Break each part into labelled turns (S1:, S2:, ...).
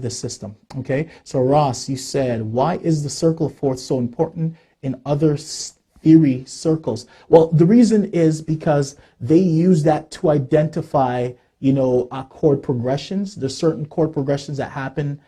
S1: this system. Okay, so Ross, you said, why is the circle of fourths so important in other theory circles? Well, the reason is because they use that to identify, chord progressions. There's certain chord progressions that happen,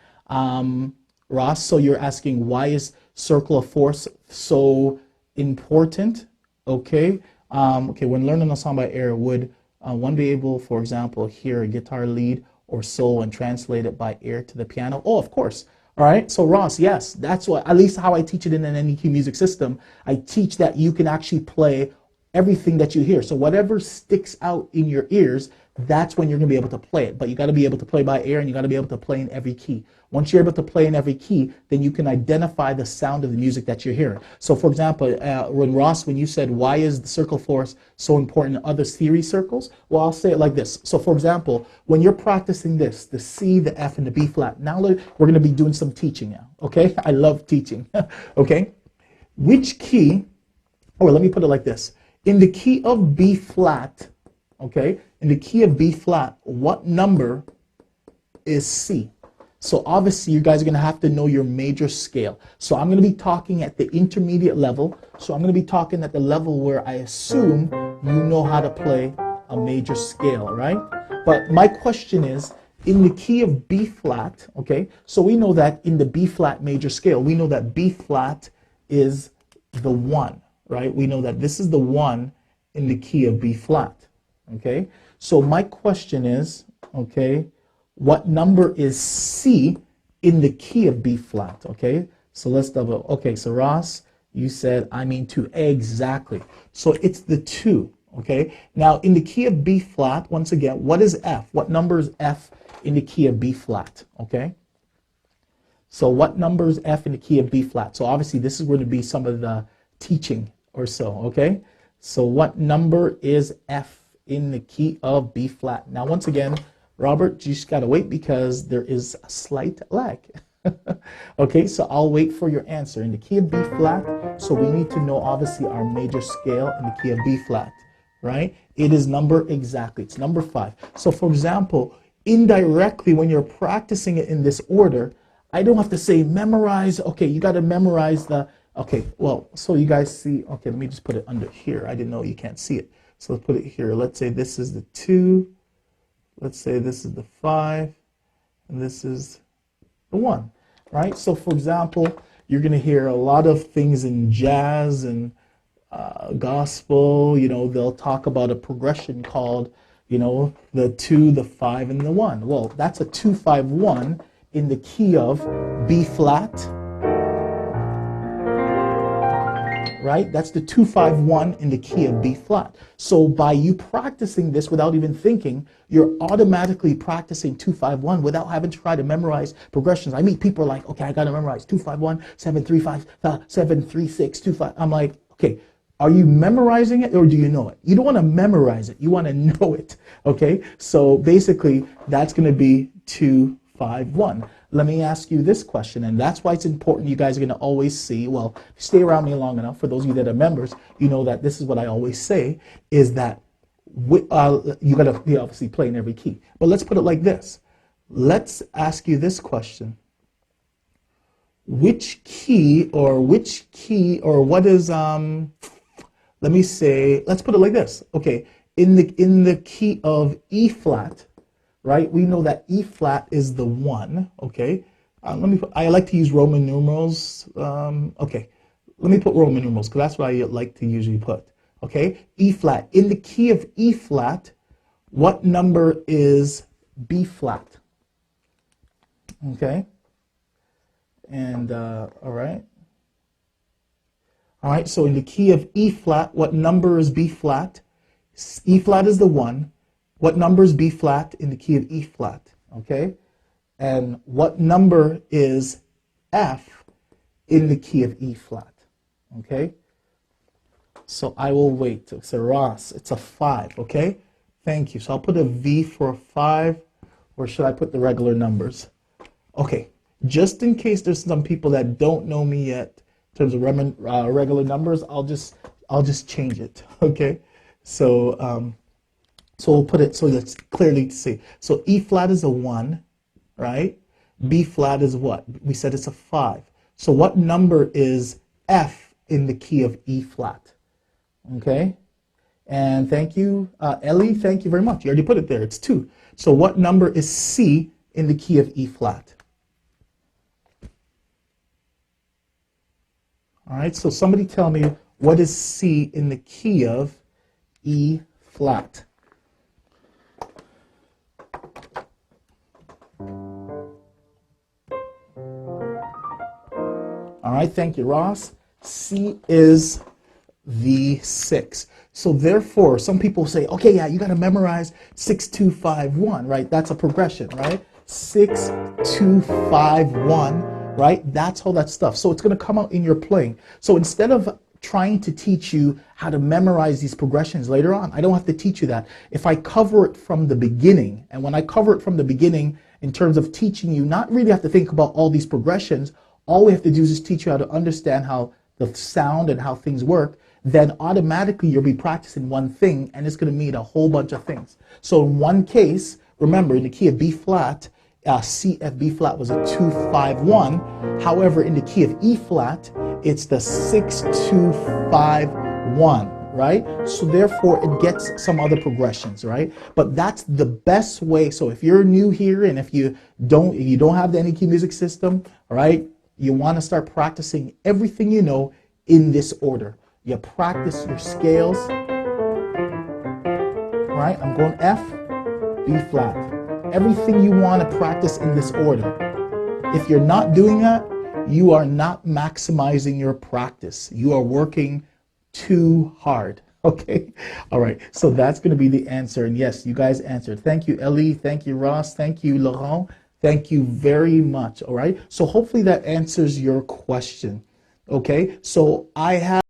S1: Ross. So you're asking, why is circle of fourths so important? Okay. Okay. When learning a song by ear, would one be able, for example, hear a guitar lead or solo and translate it by ear to the piano? Oh, of course. All right. So Ross, yes, that's what, at least how I teach it in an NEQ music system. I teach that you can actually play everything that you hear. So whatever sticks out in your ears, that's when you're going to be able to play it. But you got to be able to play by ear, and you got to be able to play in every key. Once you're able to play in every key, then you can identify the sound of the music that you're hearing. So for example, when you said, why is the circle force so important in other theory circles? Well, I'll say it like this. So for example, when you're practicing this, the C, the F, and the B flat, now we're going to be doing some teaching now, okay? I love teaching, okay? Which key, or let me put it like this. In the key of B flat, okay, in the key of B flat, what number is C? So obviously you guys are going to have to know your major scale. So I'm going to be talking at the intermediate level. So I'm going to be talking at the level where I assume you know how to play a major scale, right? But my question is, in the key of B flat, okay, so we know that in the B flat major scale, we know that B flat is the 1, right? We know that this is the 1 in the key of B flat, okay? So my question is, okay, what number is C in the key of B flat, okay? So let's double, okay, so Ross, you said, I mean 2, exactly. So it's the 2, okay? Now in the key of B flat, once again, what is F? What number is F in the key of B flat, okay? So what number is F in the key of B flat? So obviously this is going to be some of the teaching or so, okay? So what number is F in the key of B flat? Now once again, Robert, you just gotta wait because there is a slight lag. Okay, so I'll wait for your answer. In the key of B flat, so we need to know obviously our major scale in the key of B flat, right? It is number exactly, it's number 5. So for example, indirectly when you're practicing it in this order, I don't have to say memorize, okay, you gotta memorize the, okay, well, so you guys see, okay, let me just put it under here. I didn't know you can't see it. So let's put it here. Let's say this is the 2. Let's say this is the 5, and this is the 1, right? So for example, you're going to hear a lot of things in jazz and gospel, they'll talk about a progression called, the 2, the 5, and the 1. Well, that's a 2-5-1 in the key of B flat, right? That's the 2-5-1 in the key of B flat. So by you practicing this without even thinking, you're automatically practicing 2-5-1 without having to try to memorize progressions. I meet people like, okay, I got to memorize 2-5-1, 7-3-5, 7-3-6, 2-5. I'm like, okay, are you memorizing it or do you know it? You don't want to memorize it. You want to know it, okay? So basically, that's going to be 2-5-1. Let me ask you this question, and that's why it's important you guys are going to always see, well, stay around me long enough, for those of you that are members, you know that this is what I always say, is that you got to be obviously playing every key. But let's put it like this. Let's ask you this question. Which key or what is, let me say, let's put it like this. Okay, in the key of E flat, right? We know that E flat is the 1, okay? I like to use Roman numerals. Okay, let me put Roman numerals because that's what I like to usually put, okay? E flat. In the key of E flat, what number is B flat? Okay? And, all right. All right, so in the key of E flat, what number is B flat? E flat is the 1. What number is B flat in the key of E flat, okay? And what number is F in the key of E flat, okay? So I will wait. So Ross, it's a 5, okay? Thank you. So I'll put a V for a 5, or should I put the regular numbers? Okay, just in case there's some people that don't know me yet in terms of regular numbers, I'll just change it, okay? So, so we'll put it so that's clearly to see. So E flat is a 1, right? B flat is what? We said it's a 5. So what number is F in the key of E flat? Okay. And thank you, Ellie, thank you very much. You already put it there, it's 2. So what number is C in the key of E flat? All right, so somebody tell me, what is C in the key of E flat? All right, thank you, Ross. C is the 6. So therefore, some people say, okay, yeah, you got to memorize 6, 2, 5, 1, right? That's a progression, right? 6, 2, 5, 1, right? That's all that stuff. So it's going to come out in your playing. So instead of trying to teach you how to memorize these progressions later on, I don't have to teach you that. If I cover it from the beginning, and when I cover it from the beginning in terms of teaching you, not really have to think about all these progressions, all we have to do is just teach you how to understand how the sound and how things work, then automatically you'll be practicing one thing and it's going to mean a whole bunch of things. So in one case, remember in the key of B flat, C F B flat was a 2, 5, 1. However, in the key of E flat, it's the 6, 2, 5, 1, right? So therefore it gets some other progressions, right? But that's the best way. So if you're new here and if you don't have the Any Key Music System, all right, you want to start practicing everything you know in this order. You practice your scales, right? I'm going F, B flat. Everything you want to practice in this order. If you're not doing that, you are not maximizing your practice. You are working too hard. Okay? All right. So that's going to be the answer. And yes, you guys answered. Thank you, Ellie. Thank you, Ross. Thank you, Laurent. Thank you very much. All right. So hopefully that answers your question. Okay. So I have